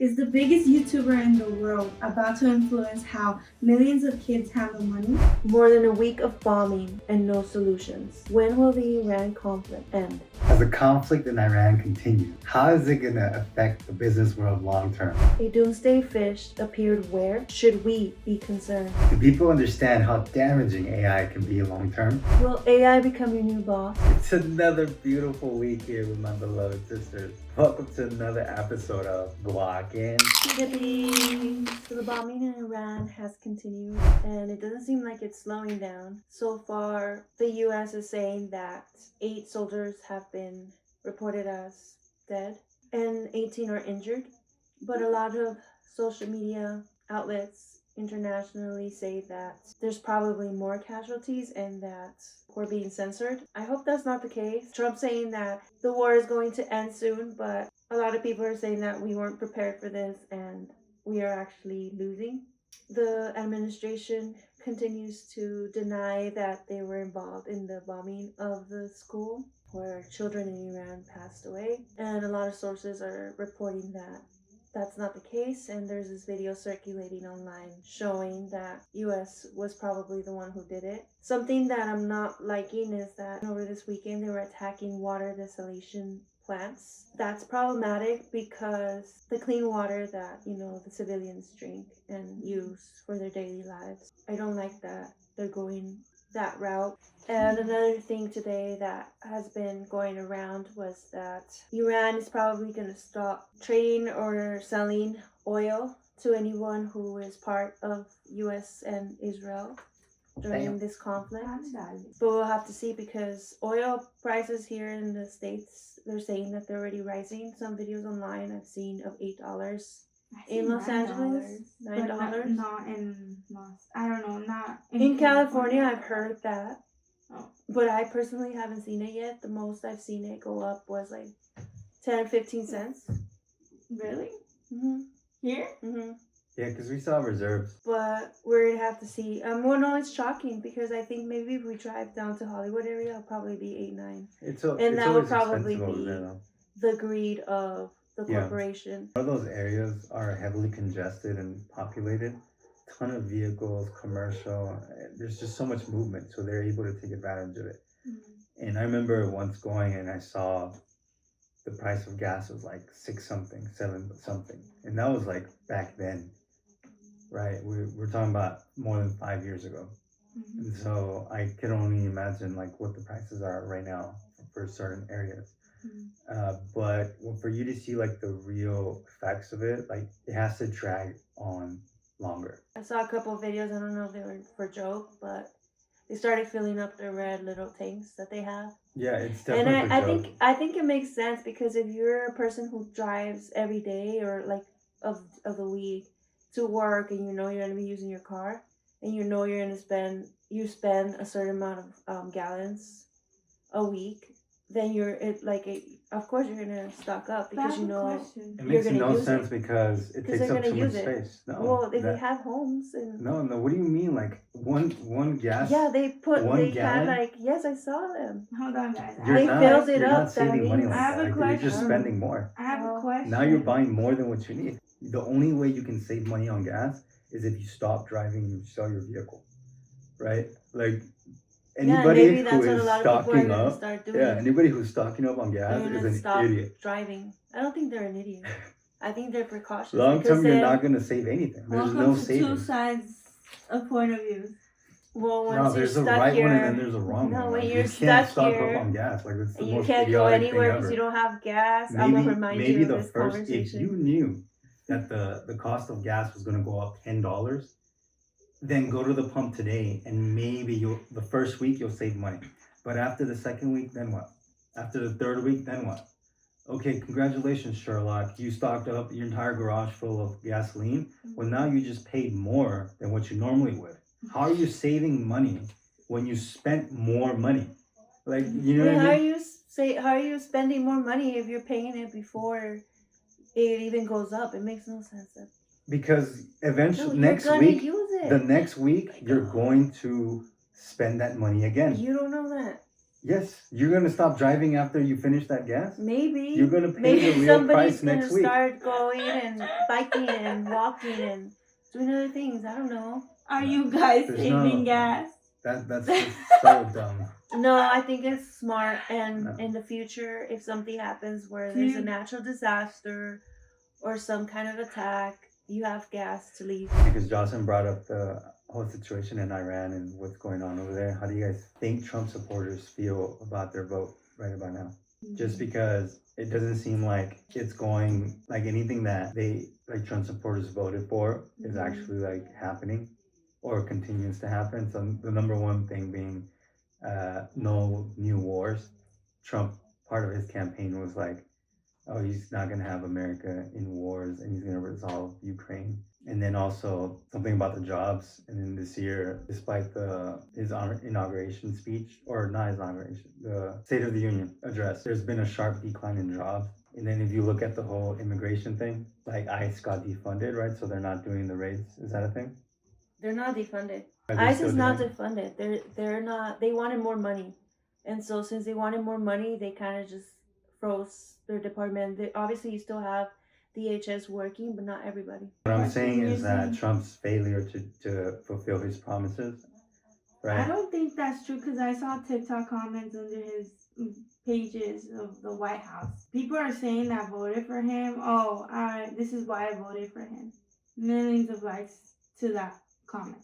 Is the biggest YouTuber in the world about to influence how millions of kids handle money? More than a week of bombing and no solutions. When will the Iran conflict end? As the conflict in Iran continues, how is it going to affect the business world long term? A doomsday fish appeared where? Should we be concerned? Do people understand how damaging AI can be long term? Will AI become your new boss? It's another beautiful week here with my beloved sisters. Welcome to another episode of Guac So the bombing in Iran has continued and it doesn't seem like it's slowing down. So far, the US is saying that 8 soldiers have been reported as dead and 18 are injured. But a lot of social media outlets internationally say that there's probably more casualties and that we're being censored. I hope that's not the case. Trump saying that the war is going to end soon, but a lot of people are saying that we weren't prepared for this and we are actually losing. The administration continues to deny that they were involved in the bombing of the school where children in Iran passed away, and a lot of sources are reporting that that's not the case, and there's this video circulating online showing that US was probably the one who did it. Something that I'm not liking is that over this weekend they were attacking water desalination plants. That's problematic because the clean water that, the civilians drink and use for their daily lives, I don't like that they're going that route. And another thing today that has been going around was that Iran is probably going to stop trading or selling oil to anyone who is part of US and Israel during this conflict. But we'll have to see because oil prices here in the States, they're saying that they're already rising. Some videos online I've seen of $8 in Los Angeles, $9. Not in I don't know, not in California. I've heard that. Oh. But I personally haven't seen it yet. The most I've seen it go up was like 10 or 15 cents. Really? Mm-hmm. Here? Mm-hmm. Yeah, because we saw reserves. But we're going to have to see. Well, no, it's shocking because I think maybe if we drive down to Hollywood area, it'll probably be 8-9. And that would probably be the greed of the corporation. All those areas are heavily congested and populated. Ton of vehicles, commercial. There's just so much movement, so they're able to take advantage of it. Mm-hmm. And I remember once going and I saw the price of gas was like 6 something, 7 something, and that was like back then, right? We're talking about more than 5 years ago. Mm-hmm. And so I can only imagine like what the prices are right now for certain areas. Mm-hmm. But for you to see like the real effects of it, like it has to drag on longer. I saw a couple of videos. I don't know if they were for joke, but they started filling up the red little tanks that they have. Yeah, it's definitely. And I think it makes sense because if you're a person who drives every day or like of the week to work, and you're going to be using your car, and you're going to spend a certain amount of gallons a week, then of course you're gonna stock up because it makes no sense because it takes up too much space. No, well, if they have homes and no, what do you mean? Like one gas? Yeah, had like, yes, I saw them. Hold on, guys. They filled it you're up. Not saving money like I have a question. You're just spending more. I have a question. Now you're buying more than what you need. The only way you can save money on gas is if you stop driving and you sell your vehicle, right? Like. Anybody who is stocking up, anybody who's stocking up on gas is an idiot. Driving. I don't think they're an idiot. I think they're precautious. Long term, you're not going to save anything. There's no saving. Two sides of point of view. Well, there's a right one and then there's a wrong one. No, when you're stuck stock here, up on gas. Like it's the you most can't go anywhere because you don't have gas. I'm gonna remind you of this conversation. If you knew that the cost of gas was going to go up $10. Then go to the pump today and maybe the first week you'll save money. But after the second week, then what? After the third week, then what? Okay, congratulations, Sherlock. You stocked up your entire garage full of gasoline. Well, now you just paid more than what you normally would. How are you saving money when you spent more money? Like, you know what I mean? How are you spending more money if you're paying it before it even goes up? It makes no sense. Because eventually, the next week, you're going to spend that money again. You don't know that. Yes, you're gonna stop driving after you finish that gas? Maybe. You're gonna pay Maybe the real somebody's price gonna next week. start going and biking and walking and doing other things. I don't know. Are you guys There's saving no- gas? That's just so dumb. No, I think it's smart. And No. in the future, if something happens where Do there's a you- natural disaster or some kind of attack, you have gas to leave. Because Jocelyn brought up the whole situation in Iran and what's going on over there. How do you guys think Trump supporters feel about their vote right about now? Just because it doesn't seem like it's going like anything that they like Trump supporters voted for is actually like happening or continues to happen. So the number one thing being no new wars. Trump, part of his campaign was like, oh, he's not going to have America in wars and he's going to resolve Ukraine. And then also something about the jobs. And then this year, despite his inauguration speech, or not his inauguration, the State of the Union address, there's been a sharp decline in jobs. And then if you look at the whole immigration thing, like ICE got defunded, right? So they're not doing the raids. Is that a thing? They're not defunded. Are they ICE still is not doing it? defunded. They're not. They wanted more money, and so since they wanted more money, they kind of just froze their department. They, obviously, you still have DHS working, but not everybody. What I'm What saying you're is that saying? Trump's failure to fulfill his promises, right? I don't think that's true because I saw TikTok comments under his pages of the White House. People are saying that voted for him. Oh, this is why I voted for him. Millions of likes to that comment.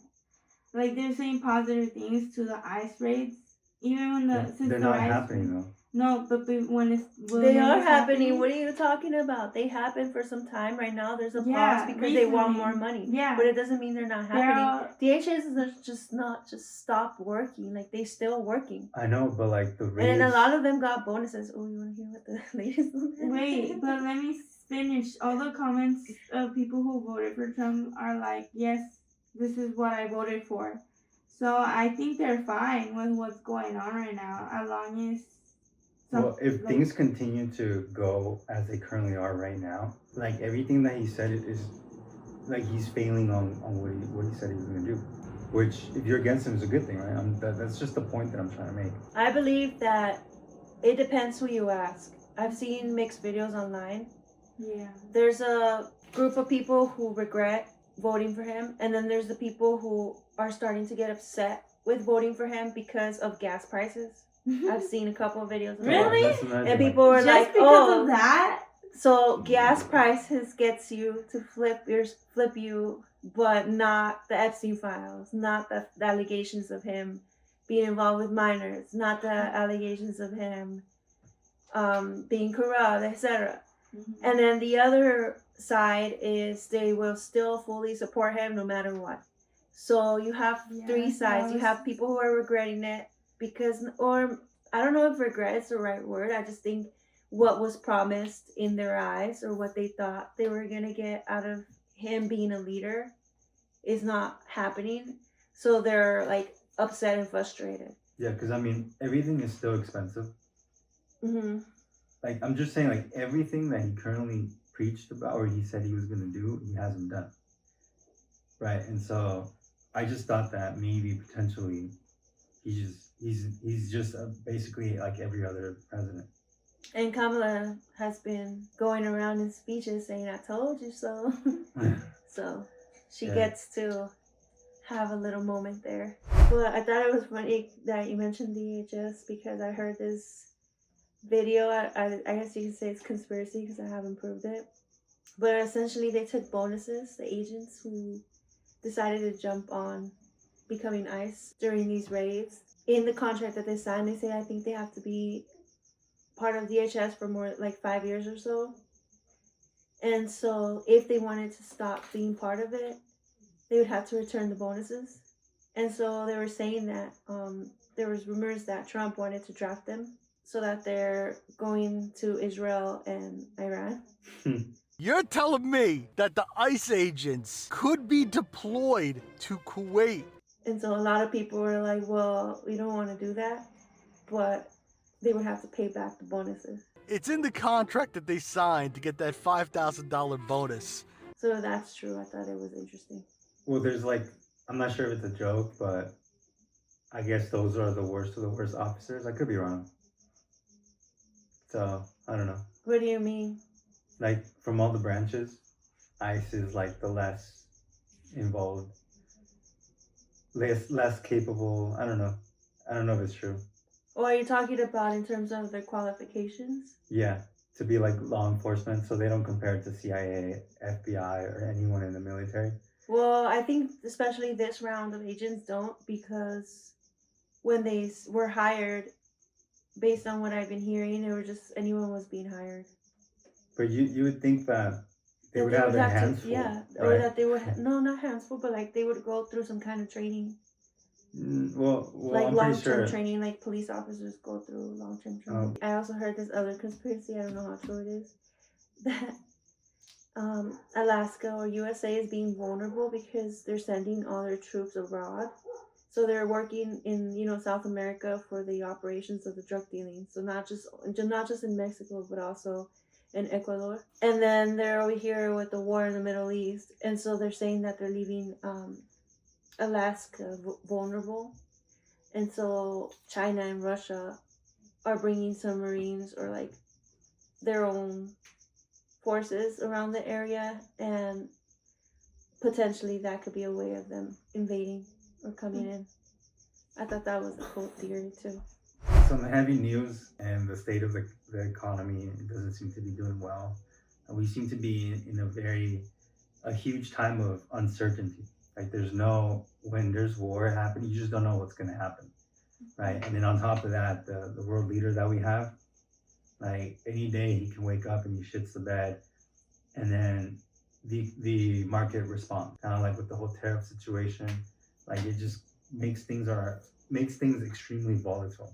Like they're saying positive things to the ICE raids, even when They're not happening though. No, but when They are it's happening. What are you talking about? They happen for some time. Right now, there's a Yeah, pause because they want recently. more money. Yeah. But it doesn't mean they're not They're happening. all- DHS is just not just stop working. Like they still working. I know, but like the And raids. then a lot of them got bonuses. Oh, you want to hear what the latest on that? Wait, but let me finish. All the comments of people who voted for Trump are like, yes, this is what I voted for. So I think they're fine with what's going on right now, as long as. Well, if things continue to go as they currently are right now, like everything that he said is like he's failing on what he said he was going to do. Which, if you're against him, is a good thing, right? That's just the point that I'm trying to make. I believe that it depends who you ask. I've seen mixed videos online. Yeah. There's a group of people who regret voting for him, and then there's the people who are starting to get upset with voting for him because of gas prices. I've seen a couple of videos of Really? Just imagine, and people were Just like, because "Oh, of that? so gas prices gets you to flip you, but not the Epstein files, not the allegations of him being involved with minors, not the allegations of him being corrupt, etc." And then the other side is they will still fully support him no matter what. So you have three sides. You have people who are regretting it because, or I don't know if regret is the right word. I just think what was promised in their eyes or what they thought they were going to get out of him being a leader is not happening. So they're like upset and frustrated. Yeah, because I mean, everything is still expensive. Mm-hmm. Like, I'm just saying, like, everything that he currently preached about or he said he was going to do, he hasn't done. Right? And so I just thought that maybe potentially he's just basically like every other president. And Kamala has been going around in speeches saying, "I told you so." So she gets to have a little moment there. But I thought it was funny that you mentioned DHS because I heard this video. I guess you can say it's conspiracy because I haven't proved it. But essentially they took bonuses, the agents who decided to jump on becoming ICE during these raids. In the contract that they signed, they say I think they have to be part of DHS for more like 5 years or so. And so if they wanted to stop being part of it, they would have to return the bonuses. And so they were saying that there was rumors that Trump wanted to draft them so that they're going to Israel and Iran. You're telling me that the ICE agents could be deployed to Kuwait? And so a lot of people were like, well, we don't want to do that, but they would have to pay back the bonuses. It's in the contract that they signed to get that $5,000 bonus. So that's true. I thought it was interesting. Well, there's like, I'm not sure if it's a joke, but I guess those are the worst of the worst officers. I could be wrong. So I don't know. What do you mean? Like from all the branches, ICE is like the less involved, less capable. I don't know. I don't know if it's true. Or are you talking about in terms of their qualifications? Yeah, to be like law enforcement, so they don't compare it to CIA, FBI, or anyone in the military. Well, I think especially this round of agents don't, because when they were hired, based on what I've been hearing, it were just anyone was being hired. But you would think that they That would have their to, hands full, yeah, or right? that they would no, not hands full, but like they would go through some kind of training, Well, like I'm pretty long-term sure. training, like police officers go through long-term training. I also heard this other conspiracy. I don't know how true it is. That Alaska or USA is being vulnerable because they're sending all their troops abroad. So they're working in, South America for the operations of the drug dealing. So not just in Mexico, but also in Ecuador. And then they're over here with the war in the Middle East. And so they're saying that they're leaving Alaska vulnerable. And so China and Russia are bringing submarines or like their own forces around the area, and potentially that could be a way of them invading or coming in. I thought that was a cool theory too. Some heavy news, and the state of the economy doesn't seem to be doing well. We seem to be in a huge time of uncertainty. Like when there's war happening, you just don't know what's going to happen, right? And then on top of that, the world leader that we have, like any day he can wake up and he shits the bed, and then the market responds. Kind of like with the whole tariff situation, like it just makes things extremely volatile.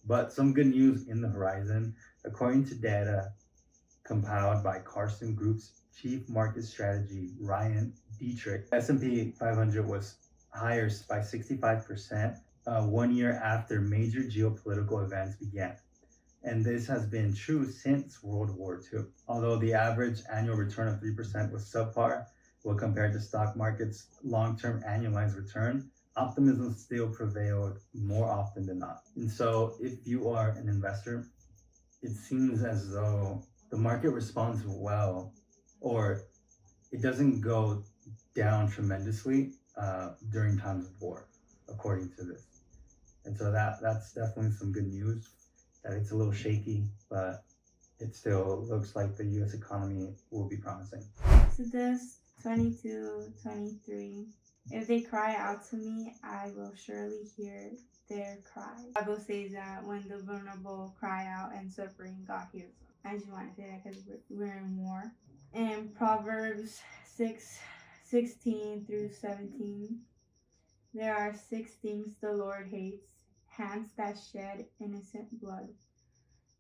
But some good news in the horizon, according to data compiled by Carson Group's chief market strategy Ryan Dietrich, S&P 500 was higher by 65% 1 year after major geopolitical events began. And this has been true since World War II. Although the average annual return of 3% was subpar when compared to stock market's long-term annualized return, optimism still prevailed more often than not. And so if you are an investor, it seems as though the market responds well, or it doesn't go down tremendously during times of war, according to this. And so that's definitely some good news. That it's a little shaky, but it still looks like the U.S. economy will be promising. Exodus 22:23. If they cry out to me, I will surely hear their cry. The Bible says that when the vulnerable cry out and suffering, God hears them. I just want to say that because we're in war. And Proverbs 6:16 through 17. There are 6 things the Lord hates: hands that shed innocent blood.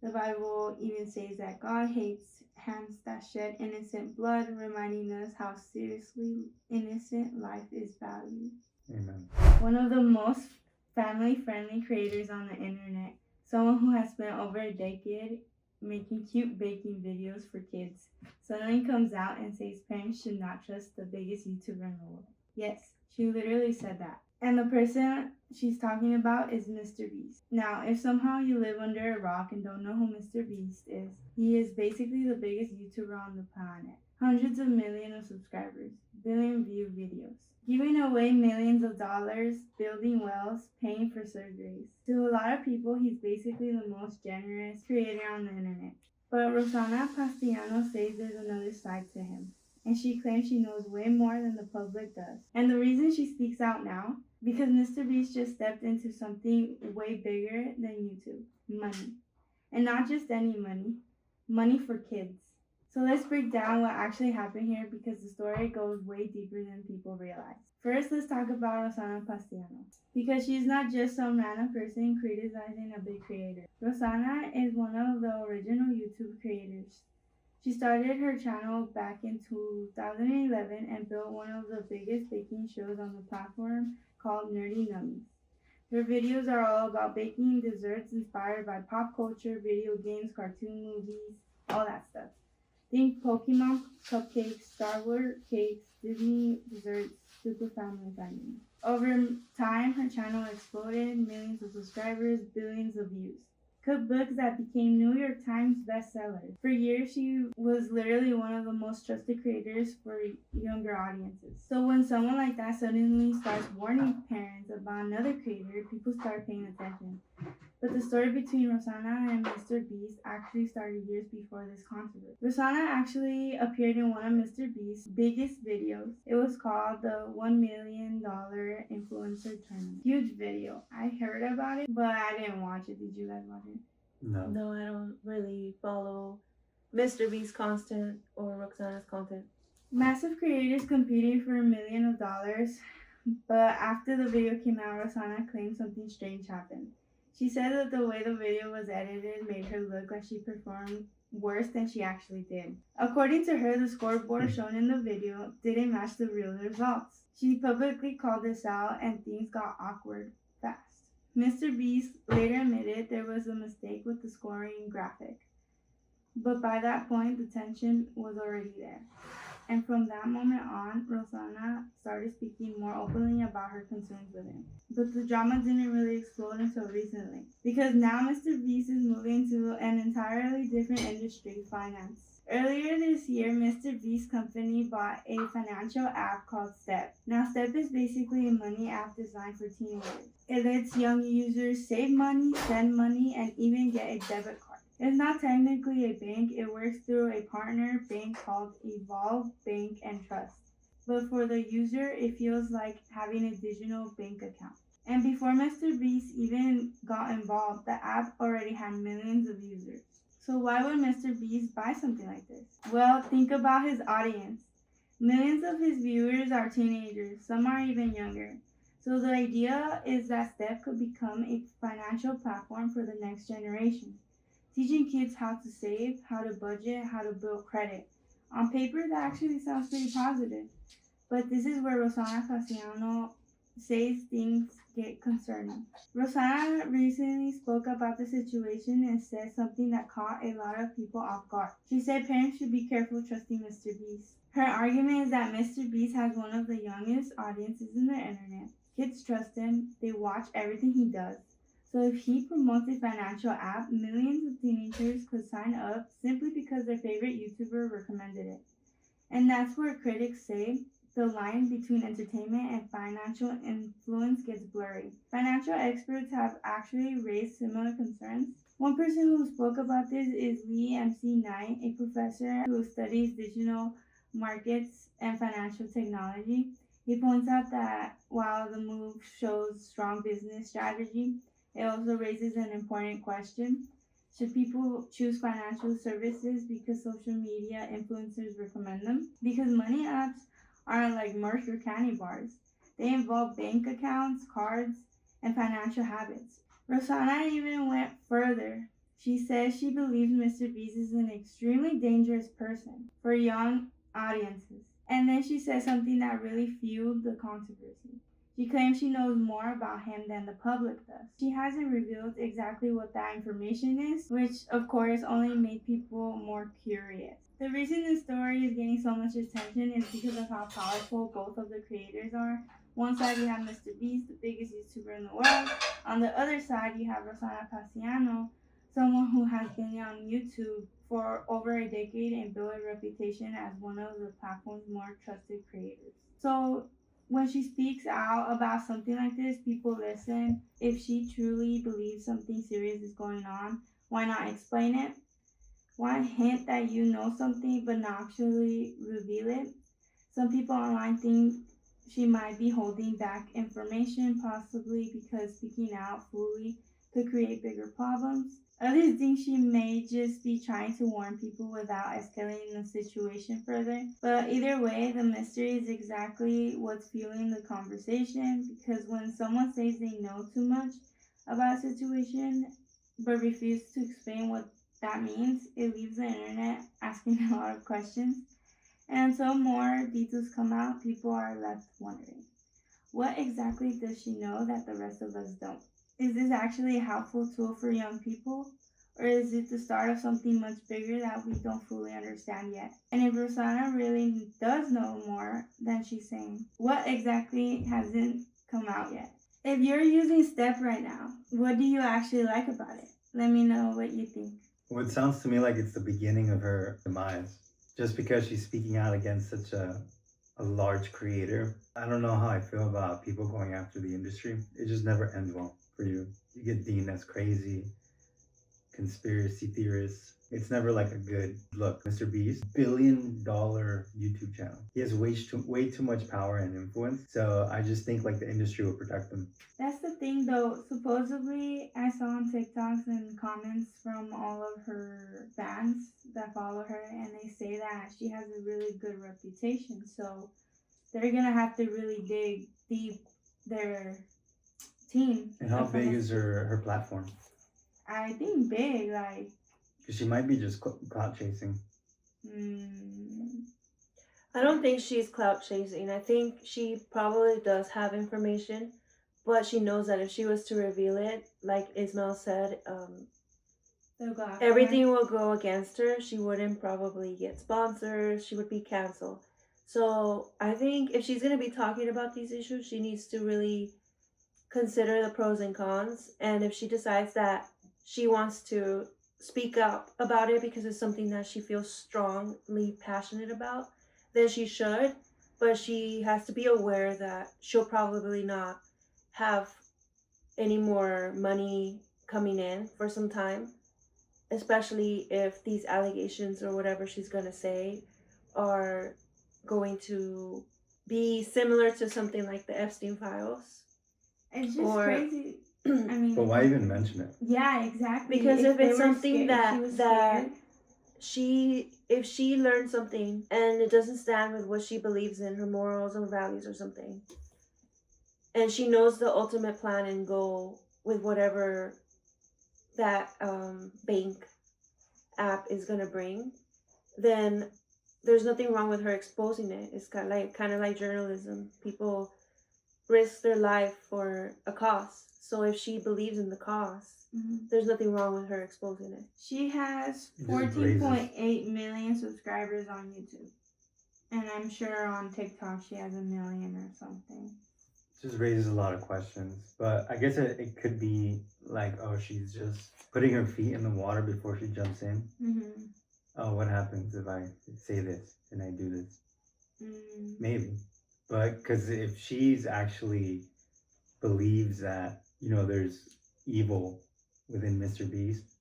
The Bible even says that God hates hands that shed innocent blood, reminding us how seriously innocent life is valued. Amen. One of the most family-friendly creators on the internet, someone who has spent over a decade making cute baking videos for kids, suddenly comes out and says parents should not trust the biggest YouTuber in the world. Yes, she literally said that. And the person she's talking about is Mr. Beast. Now, if somehow you live under a rock and don't know who Mr. Beast is, he is basically the biggest YouTuber on the planet. Hundreds of millions of subscribers, billion view videos, giving away millions of dollars, building wells, paying for surgeries. To a lot of people, he's basically the most generous creator on the internet. But Rosanna Pansino says there's another side to him, and she claims she knows way more than the public does. And the reason she speaks out now, because Mr. Beast just stepped into something way bigger than YouTube: money. And not just any money, money for kids. So let's break down what actually happened here, because the story goes way deeper than people realize. First, let's talk about Rosanna Pansino, because she's not just some random person criticizing a big creator. Rosanna is one of the original YouTube creators. She started her channel back in 2011 and built one of the biggest baking shows on the platform called Nerdy Nummies. Her videos are all about baking desserts inspired by pop culture, video games, cartoon movies, all that stuff. Think Pokemon cupcakes, Star Wars cakes, Disney desserts, super family friendly. Over time, her channel exploded, millions of subscribers, billions of views. Cookbooks that became New York Times bestsellers. For years, she was literally one of the most trusted creators for younger audiences. So when someone like that suddenly starts warning parents about another creator, people start paying attention. But the story between Rosanna and Mr. Beast actually started years before this controversy. Rosanna actually appeared in one of Mr. Beast's biggest videos. It was called the $1 million Influencer Tournament. Huge video. I heard about it, but I didn't watch it. Did you guys watch it? No. No, I don't really follow Mr. Beast's content or Roxana's content. Massive creators competing for $1 million, but after the video came out, Rosanna claimed something strange happened. She said that the way the video was edited made her look like she performed worse than she actually did. According to her, the scoreboard shown in the video didn't match the real results. She publicly called this out and things got awkward fast. Mr. Beast later admitted there was a mistake with the scoring graphic, but by that point the tension was already there. And from that moment on, Rosanna started speaking more openly about her concerns with him. But the drama didn't really explode until recently, because now Mr. Beast is moving to an entirely different industry, finance. Earlier this year, Mr. Beast's company bought a financial app called Step. Now, Step is basically a money app designed for teenagers. It lets young users save money, send money, and even get a debit card. It's not technically a bank, it works through a partner bank called Evolve Bank and Trust. But for the user, it feels like having a digital bank account. And before Mr. Beast even got involved, the app already had millions of users. So why would Mr. Beast buy something like this? Well, think about his audience. Millions of his viewers are teenagers, some are even younger. So the idea is that Step could become a financial platform for the next generation, teaching kids how to save, how to budget, how to build credit. On paper, that actually sounds pretty positive. But this is where Rosanna Pansino says things get concerning. Rosanna recently spoke about the situation and said something that caught a lot of people off guard. She said parents should be careful trusting Mr. Beast. Her argument is that Mr. Beast has one of the youngest audiences in the internet. Kids trust him, they watch everything he does. So if he promotes a financial app, millions of teenagers could sign up simply because their favorite YouTuber recommended it. And that's where critics say the line between entertainment and financial influence gets blurry. Financial experts have actually raised similar concerns. One person who spoke about this is Lee MC Knight, a professor who studies digital markets and financial technology. He points out that while the move shows strong business strategy, it also raises an important question. Should people choose financial services because social media influencers recommend them? Because money apps aren't like Merck or candy bars. They involve bank accounts, cards, and financial habits. Rosanna even went further. She says she believes Mr. Beast is an extremely dangerous person for young audiences. And then she said something that really fueled the controversy. She claims she knows more about him than the public does. She hasn't revealed exactly what that information is, which of course only made people more curious. The reason this story is getting so much attention is because of how powerful both of the creators are. One side you have Mr. Beast, the biggest YouTuber in the world. On the other side you have Rosanna Pansino, someone who has been on YouTube for over a decade and built a reputation as one of the platform's more trusted creators. So when she speaks out about something like this, people listen. If she truly believes something serious is going on, why not explain it? Why hint that you know something but not actually reveal it? Some people online think she might be holding back information, possibly because speaking out fully could create bigger problems. Others think she may just be trying to warn people without escalating the situation further. But either way, the mystery is exactly what's fueling the conversation, because when someone says they know too much about a situation but refuse to explain what that means, it leaves the internet asking a lot of questions. And until more details come out, people are left wondering, what exactly does she know that the rest of us don't? Is this actually a helpful tool for young people? Or is it the start of something much bigger that we don't fully understand yet? And if Rosanna really does know more than she's saying, what exactly hasn't come out yet? If you're using Step right now, what do you actually like about it? Let me know what you think. Well, it sounds to me like it's the beginning of her demise. Just because she's speaking out against such a large creator. I don't know how I feel about people going after the industry. It just never ends well for you. You get deemed as crazy, conspiracy theorists. It's never like a good look. Mr. Beast, $1 billion YouTube channel. He has way too much power and influence. So I just think like the industry will protect him. That's the thing though. Supposedly, I saw on TikToks and comments from all of her fans that follow her, and they say that she has a really good reputation. So they're gonna have to really dig deep their team. And how big is her platform? I think big, like. Because she might be just clout chasing. I don't think she's clout chasing. I think she probably does have information, but she knows that if she was to reveal it, like Ismail said, everything will go against her. She wouldn't probably get sponsors. She would be canceled. So I think if she's going to be talking about these issues, she needs to really consider the pros and cons. And if she decides that she wants to speak up about it because it's something that she feels strongly passionate about, then she should. But she has to be aware that she'll probably not have any more money coming in for some time, especially if these allegations or whatever she's going to say are going to be similar to something like the Epstein files. It's just crazy. I mean, but why even mention it? Yeah, exactly. Because if it's something that if she learns something and it doesn't stand with what she believes in, her morals or values or something, and she knows the ultimate plan and goal with whatever that bank app is gonna bring, then there's nothing wrong with her exposing it. It's kind of like journalism. People risk their life for a cause. So if she believes in the cause, there's nothing wrong with her exposing it. She has 14.8 million subscribers on YouTube. And I'm sure on TikTok she has 1 million or something. Just raises a lot of questions. But I guess it could be like, oh, she's just putting her feet in the water before she jumps in. Oh, what happens if I say this and I do this? Maybe. But because if she's actually believes that, you know, there's evil within Mr. Beast,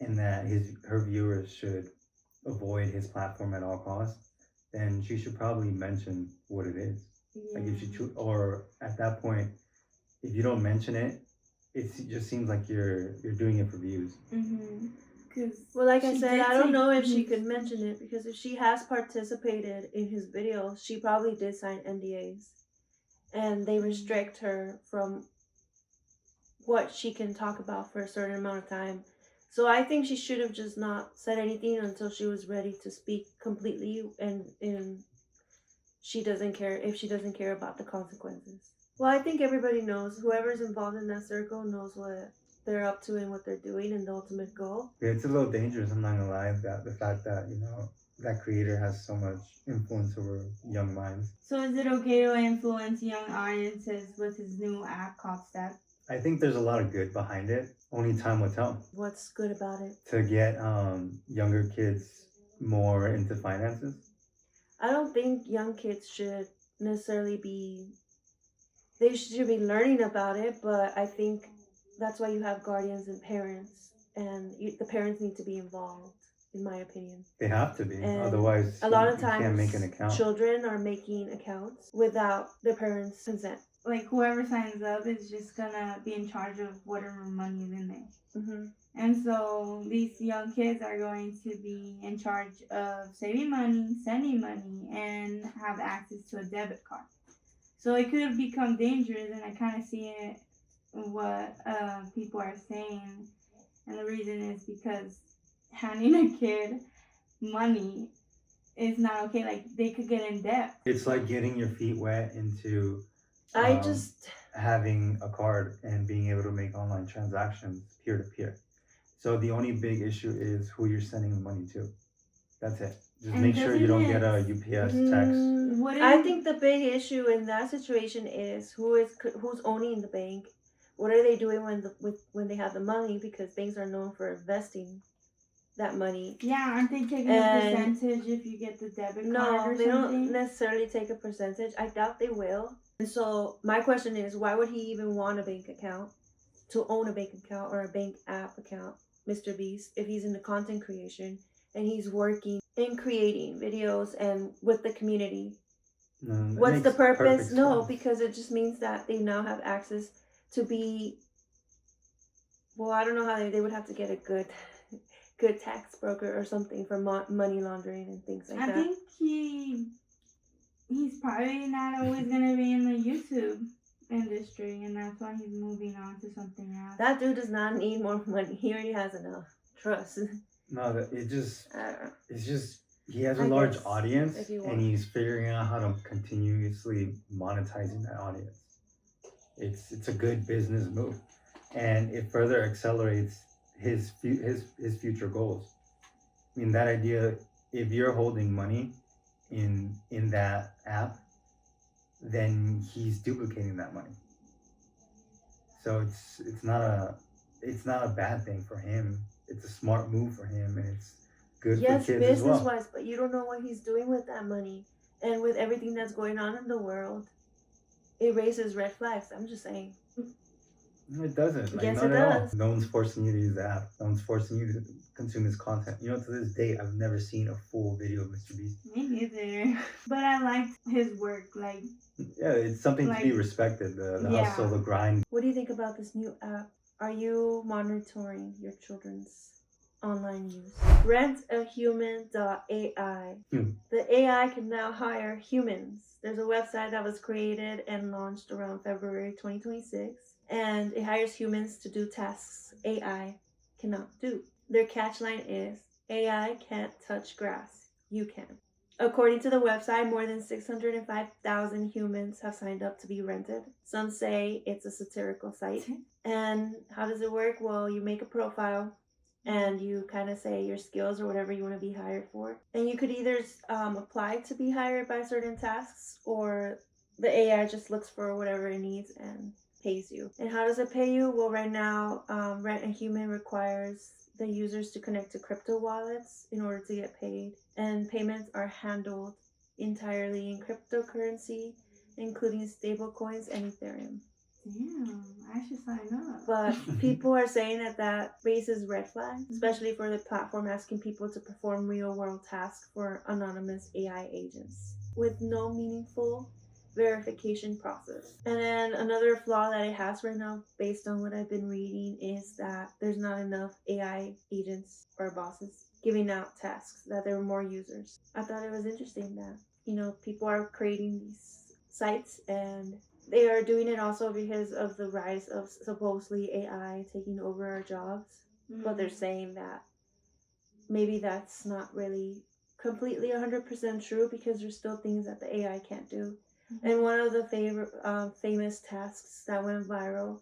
and that her viewers should avoid his platform at all costs, then she should probably mention what it is. Like if she or at that point, if you don't mention it, it just seems like you're doing it for views. Well, like I said, I don't know if she could mention it, because if she has participated in his videos, she probably did sign NDAs, and they restrict her from what she can talk about for a certain amount of time. So I think she should have just not said anything until she was ready to speak completely, and she doesn't care if she doesn't care about the consequences. Well, I think everybody knows, whoever's involved in that circle knows what they're up to and what they're doing and the ultimate goal. Yeah, it's a little dangerous, I'm not gonna lie, that the fact that, you know, that creator has so much influence over young minds. So is it okay to influence young audiences with his new app called Step? I think there's a lot of good behind it. Only time will tell. What's good about it? To get younger kids more into finances. I don't think young kids should necessarily they should be learning about it, but I think that's why you have guardians and parents, and the parents need to be involved, in my opinion. They have to be, and otherwise a lot of you times can't make an account. Children are making accounts without their parents' consent. Like whoever signs up is just gonna be in charge of whatever money is in there. And so these young kids are going to be in charge of saving money, sending money, and have access to a debit card. So it could become dangerous, and I kind of see it, what people are saying. And the reason is because handing a kid money is not okay. Like, they could get in debt. It's like getting your feet wet into having a card and being able to make online transactions peer-to-peer. So the only big issue is who you're sending the money to. That's it. Just And make sure you don't get a doesn't UPS text. What I if- think the big issue in that situation is who's owning the bank. What are they doing when they have the money? Because banks are known for investing that money. Yeah, aren't they taking a And- percentage if you get the debit card No, or they something? don't necessarily take a percentage. I doubt they will. And so my question is, why would he even want a bank account, to own a bank account or a bank app account, Mr. Beast, if he's into content creation and he's working in creating videos and with the community? No, that What's the makes purpose? perfect No, sense. because it just means that they now have access to be. Well, I don't know how they would have to get a good tax broker or something for money laundering and things like I that. think he's probably not always gonna be in the YouTube industry, and that's why he's moving on to something else. That dude does not need more money. He already has enough. Trust. No, it's just he has a I large guess, audience, if you and want. he's figuring out how to continuously monetizing that audience. It's a good business move, and it further accelerates his future goals. I mean, that idea, if you're holding money in that app, then he's duplicating that money. So it's not a bad thing for him. It's a smart move for him, and it's good Yes, for kids as well. business-wise, but you don't know what he's doing with that money. And with everything that's going on in the world, it raises red flags. I'm just saying. No, it doesn't. Like, Yes, not it at all. does. No one's forcing you to use the app. No one's forcing you to consume his content. You know, to this day, I've never seen a full video of Mr. Beast. Me neither. But I liked his work. Like, Yeah, it's something to be Like, respected. The yeah. hustle, the grind. What do you think about this new app? Are you monitoring your children's online use? Rentahuman.ai. The AI can now hire humans. There's a website that was created and launched around February 2026, and it hires humans to do tasks AI cannot do. Their catchline is, AI can't touch grass. You can. According to the website, more than 605,000 humans have signed up to be rented. Some say it's a satirical site. And how does it work? Well, you make a profile and you kind of say your skills or whatever you want to be hired for. And you could either apply to be hired by certain tasks, or the AI just looks for whatever it needs and pays you. And how does it pay you? Well, right now, Rent a Human requires the users to connect to crypto wallets in order to get paid. And payments are handled entirely in cryptocurrency, including stablecoins and Ethereum. damn, I should sign up. But people are saying that raises red flags, especially for the platform asking people to perform real-world tasks for anonymous AI agents with no meaningful verification process. And then another flaw that it has right now, based on what I've been reading, is that there's not enough AI agents or bosses giving out tasks, that there are more users. I thought it was interesting that, people are creating these sites, and they are doing it also because of the rise of supposedly AI taking over our jobs. But they're saying that maybe that's not really completely 100% true, because there's still things that the AI can't do. And one of the famous tasks that went viral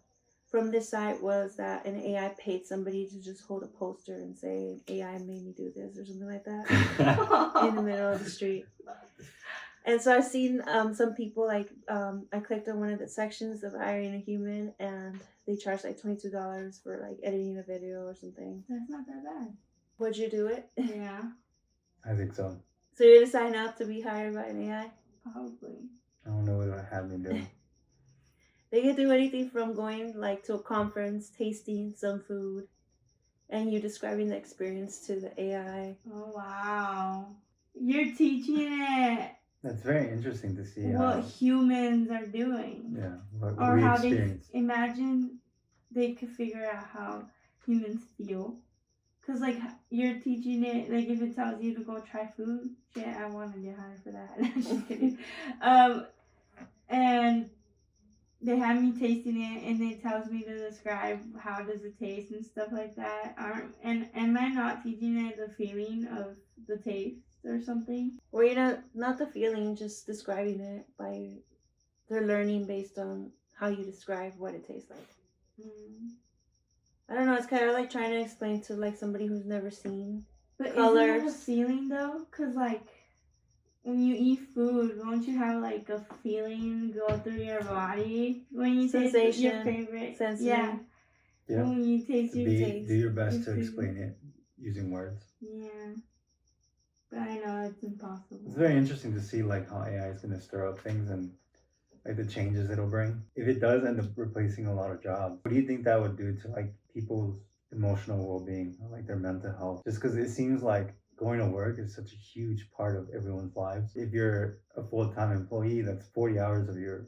from this site was that an AI paid somebody to just hold a poster and say, AI made me do this, or something like that, in the middle of the street. And so I've seen some people, like, I clicked on one of the sections of hiring a human, and they charge like $22 for like editing a video or something. That's not that bad. Would you do it? Yeah, I think so. So you're gonna sign up to be hired by an AI? probably. I don't know what it would have me do. They could do anything from going like to a conference, tasting some food, and you describing the experience to the AI. Oh, wow. You're teaching it That's very interesting to see. what humans are doing. Yeah, what Or we how experience. they imagine they could figure out how humans feel. Because, like, you're teaching it, like, if it tells you to go try food, shit, I want to get hired for that. Just kidding. And they have me tasting it, and it tells me to describe how does it taste and stuff like that. And am I not teaching it the feeling of the taste or something? Or you're not the feeling, just describing it by they're learning based on how you describe what it tastes like. I don't know. It's kind of like trying to explain to like somebody who's never seen. But Colors. isn't that a feeling though? Cause like when you eat food, don't you have like a feeling go through your body when you taste your Sensation, favorite? sensory. Yeah. Yeah. When you taste your taste. Do your best your to food. explain it using words. Yeah. But I know it's impossible. It's very interesting to see like how AI is going to stir up things and like the changes it'll bring. If it does end up replacing a lot of jobs, what do you think that would do to like people's emotional well-being, or, like their mental health? Just because it seems like going to work is such a huge part of everyone's lives. If you're a full-time employee, that's 40 hours of your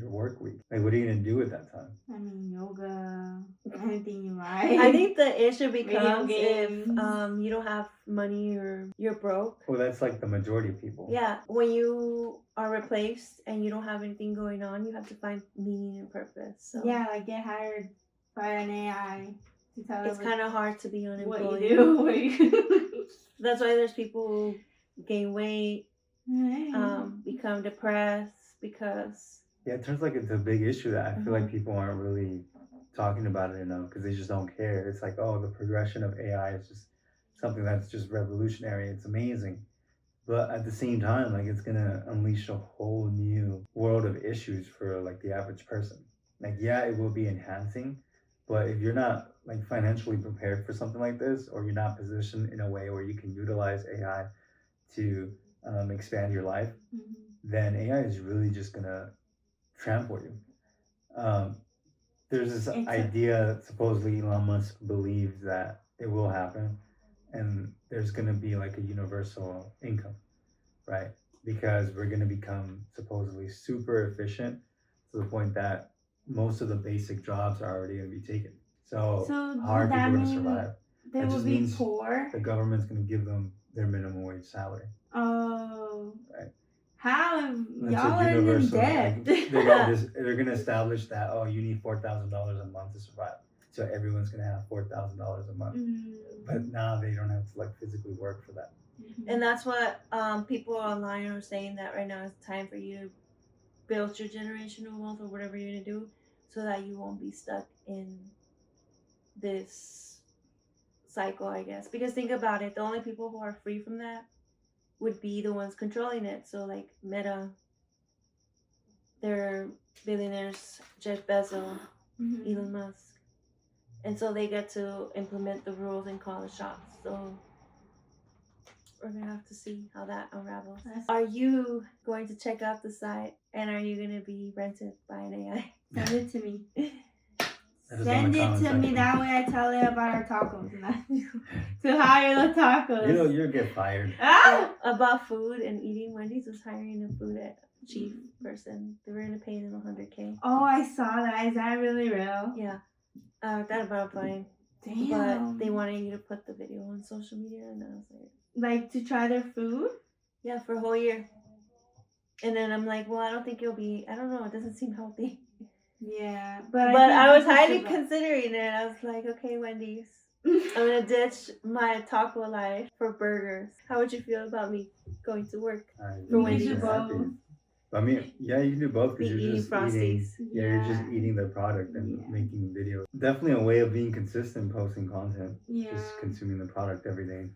work week. Like, what are you gonna do at that time? I mean, yoga, anything you like. I think the issue becomes if games. you don't have money or you're broke. Well, that's like the majority of people. Yeah, when you are replaced and you don't have anything going on, you have to find meaning and purpose. So Yeah, like get hired by an AI to tell it's it kind of hard to be what unemployed. you do. What you That's why there's people who gain weight, do. become depressed because Yeah, it turns like it's a big issue that I feel like people aren't really talking about it enough because they just don't care. It's like, oh, the progression of AI is just something that's just revolutionary. It's amazing. But at the same time, like it's gonna unleash a whole new world of issues for like the average person. Like, yeah, it will be enhancing, but if you're not like financially prepared for something like this, or you're not positioned in a way where you can utilize AI to expand your life, then AI is really just gonna trample you. There's this idea that supposedly Elon Musk believes that it will happen, and there's gonna be like a universal income, right? Because we're gonna become supposedly super efficient to the point that most of the basic jobs are already gonna be taken. So how are people gonna survive? They That will just be means poor. the government's gonna give them their minimum wage salary. Oh. Right. How? That's Y'all a are in universal. debt. They're gonna establish that, oh, you need $4,000 a month to survive. So everyone's gonna have $4,000 a month. But now they don't have to like physically work for that. And that's what people online are saying, that right now it's time for you to build your generational wealth or whatever you're gonna do, so that you won't be stuck in this cycle, I guess. Because think about it, the only people who are free from that would be the ones controlling it. So like Meta, they're billionaires, Jeff Bezos, Elon Musk, and so they get to implement the rules and call the shots. So we're gonna have to see how that unravels. Are you going to check out the site, and are you gonna be rented by an AI? Send it to me. Send it to me. That way I tell it about our tacos and to hire the tacos. You know, you'll get fired. About food and eating, Wendy's was hiring a food chief person. They were gonna pay them $100K. Oh, I saw that. Is that really real? Yeah. That about fine. Damn. But they wanted you to put the video on social media, and I was like to try their food? Yeah, for a whole year. And then I'm like, well, I don't think I don't know, it doesn't seem healthy. Yeah, but I was highly considering it. I was like, okay, Wendy's, I'm gonna ditch my taco life for burgers. How would you feel about me going to work for Wendy's? I mean, yeah, you can do both because you're just Frosties. you're just eating their product and making videos. Definitely a way of being consistent, posting content. Yeah. Just consuming the product every day.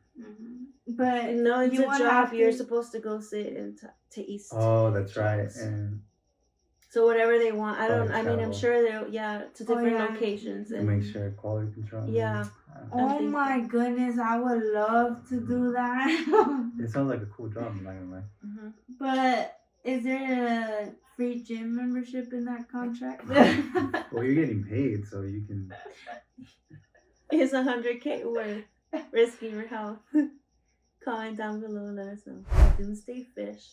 But no, it's a job. You're supposed to go sit and taste. Oh, that's right. And so whatever they want, I mean, I'm sure they're to different locations and make sure quality control. Yeah. Oh my goodness, I would love to do that. It sounds like a cool job, I'm not gonna lie. But is there a free gym membership in that contract? Well, you're getting paid, so you can. It's $100K worth risking your health. Comment down below and let us know. The Doomsday Fish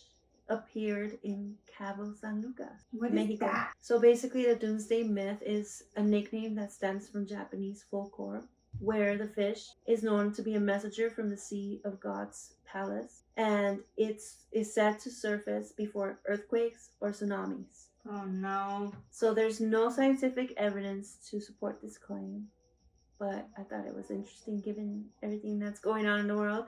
appeared in Cabo, San Lucas, Mexico. Is that? So basically, the Doomsday myth is a nickname that stems from Japanese folklore, where the fish is known to be a messenger from the Sea of God's palace, and is said to surface before earthquakes or tsunamis. Oh no. So there's no scientific evidence to support this claim, but I thought it was interesting given everything that's going on in the world.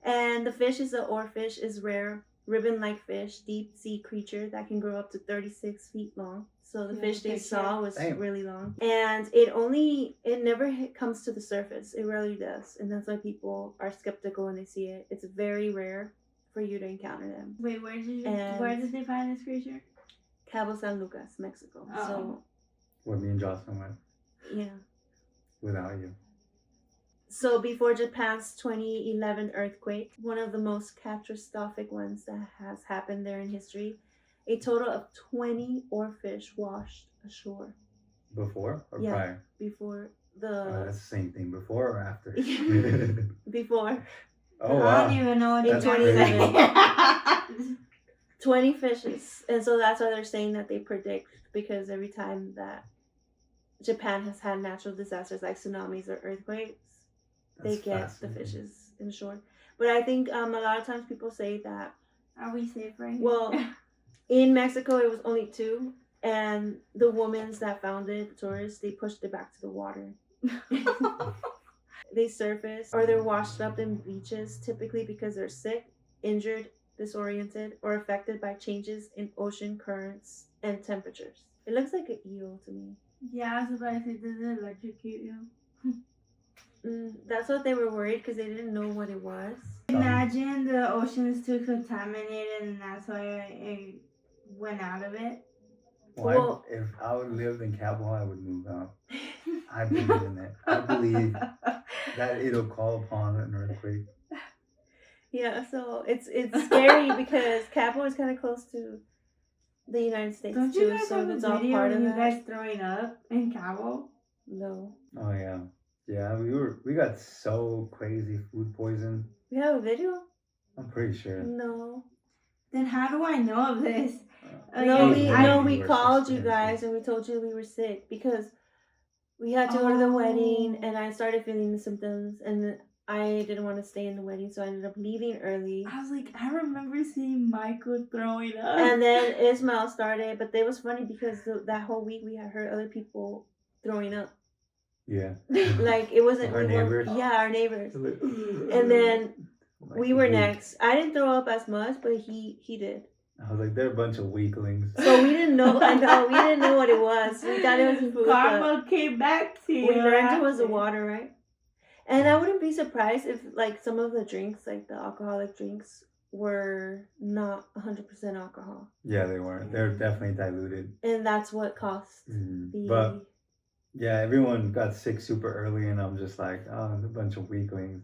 And the fish is the oarfish, is rare ribbon-like fish, deep sea creature that can grow up to 36 feet long. So the Yeah, fish they picture. saw was Damn. really long, and it never comes to the surface. It rarely does, and that's why people are skeptical when they see it. It's very rare for you to encounter them. Wait, where And- did they find this creature? Cabo San Lucas, Mexico. Oh. So Where me and Jocelyn went yeah. without you. So before Japan's 2011 earthquake, one of the most catastrophic ones that has happened there in history, a total of 20 oarfish washed ashore Before or Yeah. prior? before That's the same thing. Before or after? before Oh I don't wow. even know what That's you're crazy. saying. 20 fishes. And so that's why they're saying that they predict, because every time that Japan has had natural disasters like tsunamis or earthquakes, they That's get the fascinating. fishes in shore. But I think a lot of times people say that, Are we safe right here? well, in Mexico it was only 2, and the women that found it, the tourists, they pushed it back to the water. They surface or they're washed up in beaches, typically because they're sick, injured, disoriented, or affected by changes in ocean currents and temperatures. It looks like an eel to me. Yeah, I was about to say, does it electrocute you? That's what they were worried, because they didn't know what it was. Imagine the ocean's too contaminated and that's why it went out of it. Well, if I would lived in Cabo, I would move out. I believe in it. I believe that it'll call upon an earthquake. Yeah, so it's scary because Cabo is kind of close to the United States Don't you too, guys so have a it's all video part of of you that. guys throwing up in Cabo? No, Oh yeah. Yeah, we got so crazy food poison. we have a video. I'm pretty sure. No, Then how do I know of this? Like, no, I- we Worst called you experiences. guys and we told you we were sick because we had to go to the wedding, and I started feeling the symptoms, and I didn't want to stay in the wedding, so I ended up leaving early. I was like, I remember seeing Michael throwing up. And then Ismail started, but it was funny because that whole week we had heard other people throwing up. Yeah. Like it wasn't Our neighbors? Yeah, our neighbors. And And then we were next. I didn't throw up as much, but he did. I was like, they're a bunch of weaklings. So we didn't know. I know we didn't know what it was. We thought it was food. but Karma came back to you. We learned it was the after. water, right? And I wouldn't be surprised if like some of the drinks, like the alcoholic drinks, were not 100% alcohol, Yeah, they weren't. They're definitely diluted. and that's what caused Mhm. the. But yeah, everyone got sick super early, and I'm just like, oh, a bunch of weaklings.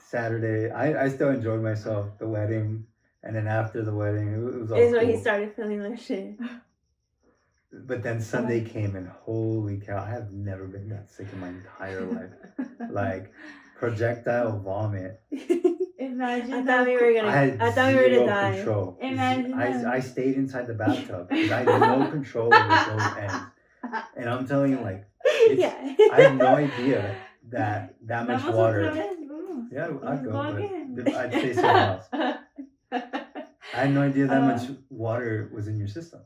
Saturday, I still enjoyed myself, the wedding, and then after the wedding, it was all is when cool. he started feeling like shit. But then Sunday came, and holy cow, I have never been that sick in my entire life. Like projectile vomit. Imagine I that. thought we were gonna. I had I thought we were zero gonna die. control. Imagine that. I stayed inside the bathtub because I had no control over those ends. And I'm telling you, like, Yeah. I had no idea that much Vamos water. otra vez, vamos. Yeah, I'd Let's go, go but again. I'd stay somewhere else. I had no idea that Uh. much water was in your system.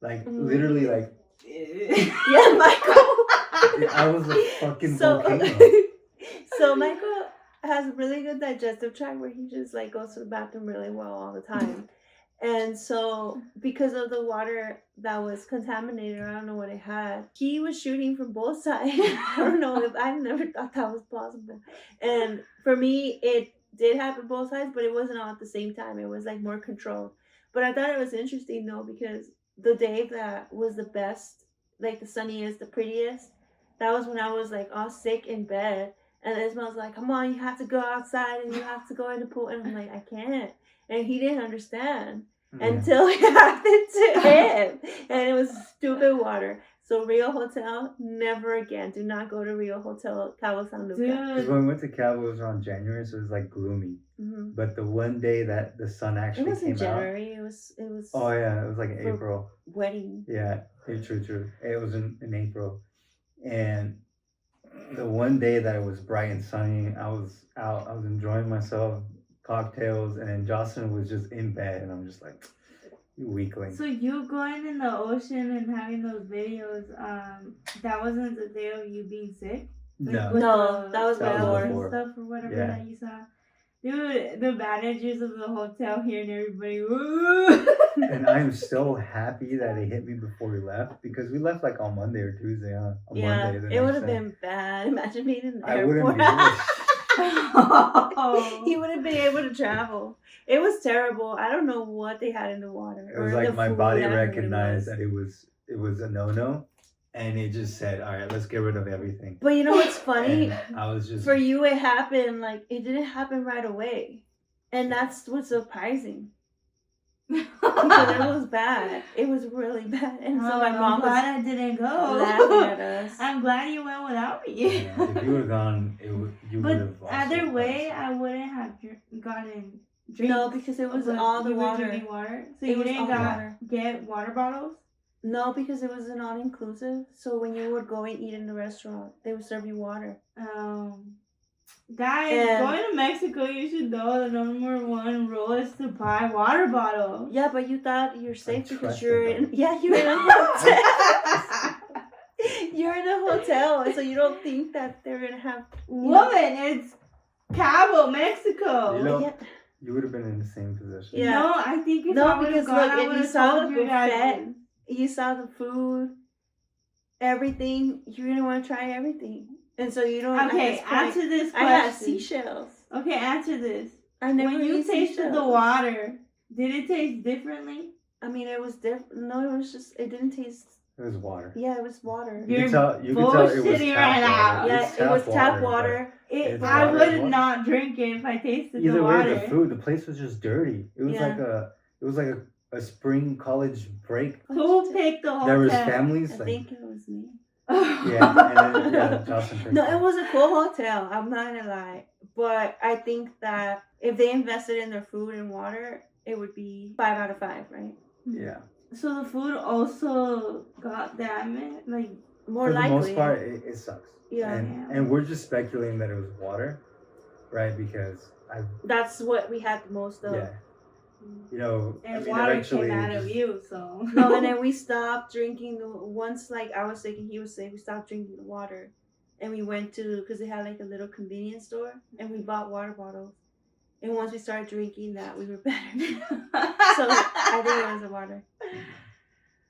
Like, Mm. literally, like, Yeah, Michael. I was a fucking So, volcano. so Michael has a really good digestive tract where he just like goes to the bathroom really well all the time. And so because of the water that was contaminated, I don't know what it had, he was shooting from both sides. I don't know if I never thought that was possible. And for me, it did happen both sides, but it wasn't all at the same time. It was like more controlled. But I thought it was interesting though, because the day that was the best, like the sunniest, the prettiest, that was when I was like all sick in bed. And Ismail's like, come on, you have to go outside and you have to go in the pool. And I'm like, I can't. And he didn't understand until it happened to him. And it was stupid water. So Rio Hotel, never again. Do not go to Rio Hotel, Cabo San Lucas. Because Dude. when we went to Cabo, it was around January, so it was like gloomy. Mm-hmm. But the one day that the sun It actually wasn't came out. January. It was Oh yeah, it was like in For- April. wedding. Yeah, true. It was in April. And the one day that it was bright and sunny, I was out, I was enjoying myself, cocktails, and then Jocelyn was just in bed, and I'm just like, you weakling. So you going in the ocean and having those videos, that wasn't the day of you being sick? No. with No, the that was whales before. and stuff or whatever Yeah. that you saw. Dude, the managers of the hotel hearing everybody. Woo! And I'm so happy that it hit me before we left because we left like on Monday or Tuesday, huh? On Yeah, Monday. The it would next have day. been bad. Imagine being in the I wouldn't airport. be able Oh. He wouldn't been able to travel. It was terrible. I don't know what they had in the water. It was or in like the my food. body I don't know what recognized was. that it was a no, and it just said, "All right, let's get rid of everything." But you know what's funny? And I was just For you, it happened like it didn't happen right away, and that's what's surprising. Because it was bad. It was really bad, and so my mom I'm glad was I didn't go. laughing at us. I'm glad you went without me. Yeah, if you would have gone, you would have. But either way, I wouldn't have gotten drinks. No, because it was But all the you were water. drinking water. So It you was didn't all water. get water bottles. No, because it was an all-inclusive. So when you would go and eat in the restaurant, they would serve you water. Guys, And- going to Mexico, you should know the number one rule is to buy water bottles. Yeah, but you thought you're safe because trusted you're in. them. Yeah, you're in a hotel. You're in a hotel, so you don't think that they're gonna have. Woman, it's Cabo, Mexico. You know, Yeah. you would have been in the same position. Yeah. No, I think if No, I would have because gone, look, I if would you have saw told the you guys. buffet, you saw the food, everything. You're gonna want to try everything, and so you don't. at Okay, this point- answer this I had question. seashells. Okay, answer this. I never When you ate tasted the seashells. water, did it taste differently? I mean, it was different. No, it was just. It didn't taste. It was water. Yeah, it was water. You You're could tell. You could tell it was bullshitting tap right water. now. Yeah, It's it was tap but water. It's I water, would water. not drink it if I tasted Either the way, water. the food, the place was just dirty. It was Yeah. like a spring college break. Who picked the hotel? There was families I like think it was me. yeah, and then yeah, Jocelyn picked No, it. it was a cool hotel. I'm not gonna lie, but I think that if they invested in their food and water, it would be 5 out of 5, right? Yeah. So the food also got damaged, like More For likely. the most part, it sucks. Yeah. And we're just speculating that it was water, right? Because That's what we had the most of. yeah, you know, and I mean, water eventually came out it of just- you, so No, and then we stopped drinking once like I was sick and he was sick, we stopped drinking the water. And we went to, because they had like a little convenience store, and we bought water bottles. And once we started drinking that, we were better. So I think it was the water.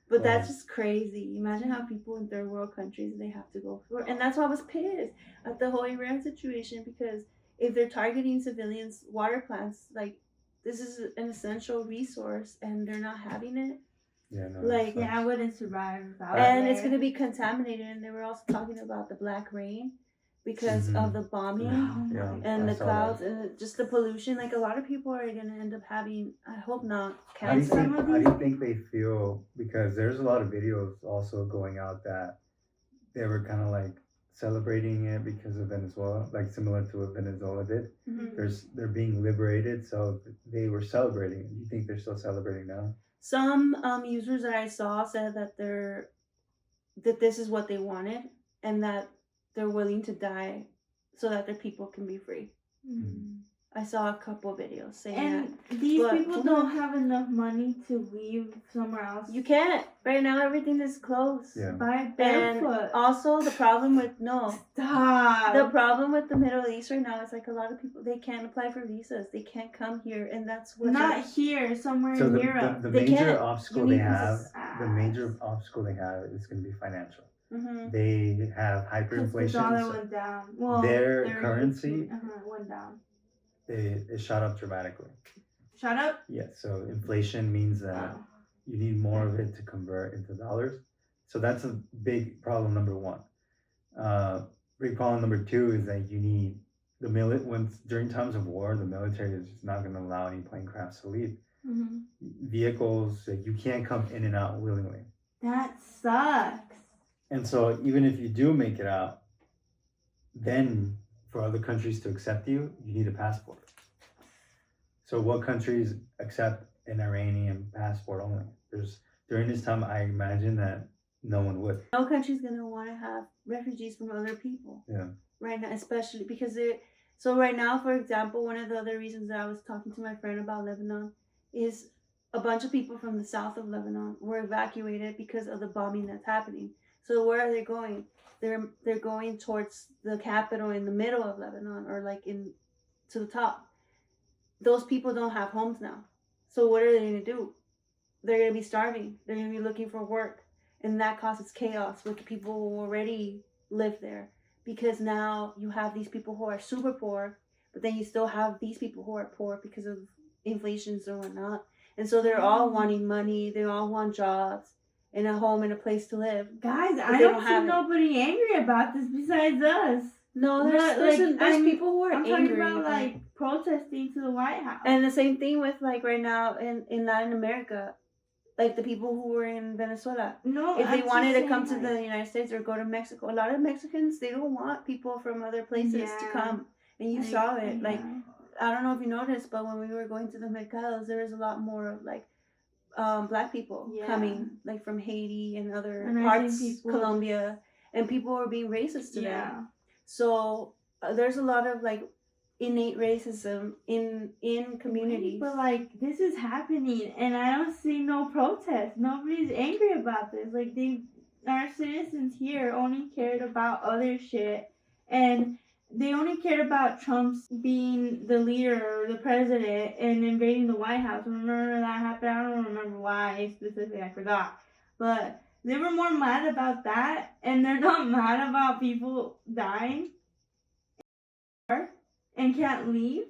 But that's just crazy. Imagine how people in third world countries, they have to go for it. And that's why I was pissed at the whole Iran situation, because if they're targeting civilians, water plants, like this is an essential resource and they're not having it. Yeah, no, Like, yeah, I wouldn't survive without And it. it's going to be contaminated. And they were also talking about the black rain because of the bombing. Yeah, And I the saw clouds that. and just the pollution. Like a lot of people are going to end up having, I hope not, How do you cancer. think? How do you think they feel? Because there's a lot of videos also going out that they were kind of like celebrating it because of Venezuela, like similar to what Venezuela did. Mhm. They're being liberated, so they were celebrating. You think they're still celebrating now? Some users that I saw said that that this is what they wanted and that they're willing to die so that their people can be free. Mm. I saw a couple videos saying And these But- people don't have enough money to leave somewhere else. that. You can't. Right now, everything is closed. Yeah. buy And barefoot. also the problem with Stop. the problem with the Middle East right now is like a lot of people, they can't apply for visas. They can't come here, and that's what Not here, somewhere So in the, Europe. the They major can't. obstacle You they need have, visas. the major obstacle they have is going to be financial. hmm They have Because the hyperinflation. dollar So went down. Well, their currency- went down. it shot up dramatically. Shut up. Yeah, so inflation means that you need more of it to convert into dollars. So that's a big problem, number one. Big problem number two is that you need during times of war, the military is just not going to allow any plane crafts to leave. Mm-hmm. Vehicles, you can't come in and out willingly. That sucks. And so even if you do make it out, then for other countries to accept you, you need a passport. So what countries accept an Iranian passport only? During this time, I imagine that no one would. No country's gonna want to have refugees from other people. Yeah. Right now, especially because they're. So right now, for example, one of the other reasons that I was talking to my friend about Lebanon is a bunch of people from the south of Lebanon were evacuated because of the bombing that's happening. So where are they going? They're going towards the capital in the middle of Lebanon, or like to the top. those people don't have homes now. So what are they going to do? They're going to be starving. They're going to be looking for work. And that causes chaos with the people who already live there. Because now you have these people who are super poor, but then you still have these people who are poor because of inflations or whatnot. And so they're all wanting money. They all want jobs and a home and a place to live. Guys, I they don't don't see have it. nobody angry about this besides us. No, But, there's people who are I'm angry. talking about like protesting to the White House. And the same thing with like right now in Latin America, like the people who were in Venezuela. No, If they I'm wanted to just come to saying, the United States or go to Mexico, a lot of Mexicans, they don't want people from other places to Yeah. come. And you like, saw it. yeah. Like, I don't know if you noticed, but when we were going to the mercados, there was a lot more of like black people Yeah. coming, like from Haiti and other And I parts, think people Colombia, and people were being racist to them. Yeah. So there's a lot of like innate racism in communities. But like this is happening and I don't see no protest. Nobody's angry about this. Like our citizens here only cared about other shit and they only cared about Trump's being the leader or the president and invading the White House. Remember that happened? I don't remember why specifically, I forgot. But they were more mad about that and they're not mad about people dying and can't leave.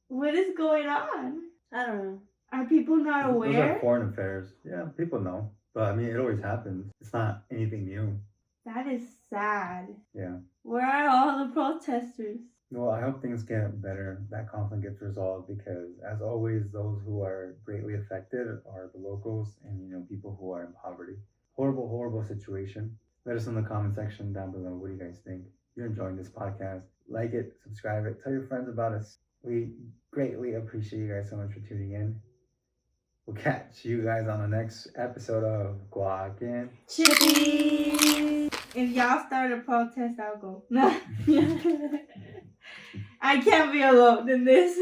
What is going on? I don't know. Are people not Those aware? are foreign affairs. Yeah, people know. But I mean, it always happens. It's not anything new. That is sad. Yeah. Where are all the protesters? Well, I hope things get better, that conflict gets resolved, because as always, those who are greatly affected are the locals and people who are in poverty. Horrible, horrible situation. Let us know in the comment section down below. What do you guys think? If you're enjoying this podcast, like it, subscribe it, tell your friends about us. We greatly appreciate you guys so much for tuning in. We'll catch you guys on the next episode of Guac and Chippy! If y'all start a protest, I'll go. I can't be alone in this.